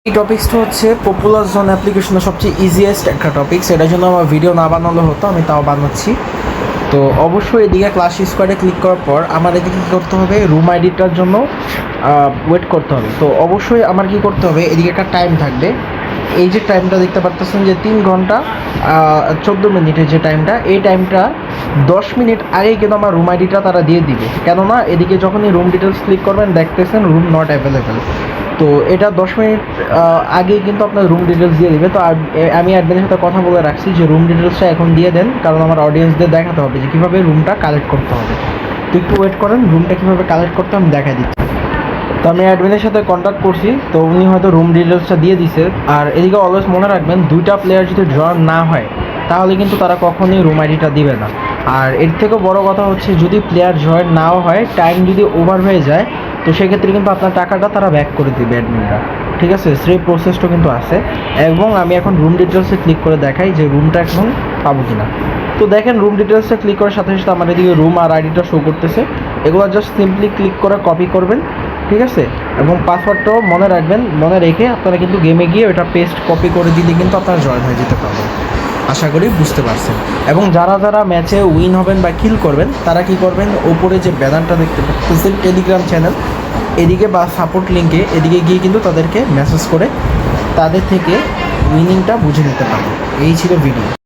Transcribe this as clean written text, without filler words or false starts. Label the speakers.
Speaker 1: এই টপিক্সটা হচ্ছে popular zone অ্যাপ্লিকেশনের সবচেয়ে ইজিয়েস্ট একটা টপিক্স। এটার জন্য আমার ভিডিও না বানানো হতো, আমি তাও বানাচ্ছি। তো অবশ্যই এদিকে ক্লাস স্কোয়াডে ক্লিক করার পর আমার এদিকে কী করতে হবে, রুম আইডিটার জন্য ওয়েট করতে হবে। তো অবশ্যই আমার কি করতে হবে, এদিকে একটা টাইম থাকবে। এই যে টাইমটা দেখতে পারতেছেন যে 3 ঘন্টা 14 মিনিটের যে টাইমটা, এই টাইমটা 10 মিনিট আগেই কিন্তু আমার রুম আইডিটা তারা দিয়ে দিবে। কেননা এদিকে যখনই রুম ডিটেলস ক্লিক করবেন দেখতেছেন রুম নট অ্যাভেলেবেল। তো এটা 10 মিনিট আগেই কিন্তু আপনার রুম ডিটেলস দিয়ে দিবে। তো আমি অ্যাডমিনের সাথে কথা বলে রাখছি যে রুম ডিটেলসটা এখন দিয়ে দেন, কারণ আমার অডিয়েন্সদের দেখাতে হবে যে কীভাবে রুমটা কালেক্ট করতে হবে। তো একটু ওয়েট করেন, রুমটা কীভাবে কালেক্ট করতে আমি দেখাই দিচ্ছি। তো আমি অ্যাডমিনের সাথে কন্ট্যাক্ট করছি, তো উনি হয়তো রুম ডিটেলসটা দিয়ে দিছে। আর এদিকে অলওয়েজ মনে রাখবেন, 2টা প্লেয়ার যদি জয়েন না হয় তাহলে কিন্তু তারা কখনোই রুম আইডিটা দিবে না। আর এর থেকেও বড় কথা হচ্ছে, যদি প্লেয়ার জয়েন নাও হয়, টাইম যদি ওভার হয়ে যায়, তো সেক্ষেত্রে কিন্তু আপনার টাকাটা তারা ব্যাক করে দিবে অ্যাডমিনরা। ঠিক আছে, সেই প্রসেসটা কিন্তু আছে। এবং আমি এখন রুম ডিটেলসে ক্লিক করে দেখাই যে রুমটা এখন পাবো কিনা। তো দেখেন, রুম ডিটেলসে ক্লিক করার সাথে সাথে আমার এদিকে রুম আর আইডিটা শো করতেছে। এগুলো জাস্ট সিম্পলি ক্লিক করে কপি করবেন, ঠিক আছে। এবং পাসওয়ার্ডটাও মনে রাখবেন, মনে রেখে আপনারা কিন্তু গেমে গিয়ে ওটা পেস্ট কপি করে দিলে কিন্তু আপনারা জয়েন হয়ে যেতে পারবেন। আশা করি বুঝতে পারছেন। এবং যারা যারা ম্যাচে উইন হবেন বা কিল করবেন, তারা কি করবেন, ওপরে যে ব্যানারটা দেখতে পাচ্ছেন টেলিগ্রাম চ্যানেল, এদিকে বা সাপোর্ট লিঙ্কে এদিকে গিয়ে কিন্তু তাদেরকে মেসেজ করে তাদের থেকে উইনিংটা বুঝে নিতে পারবেন। এই ছিল ভিডিও।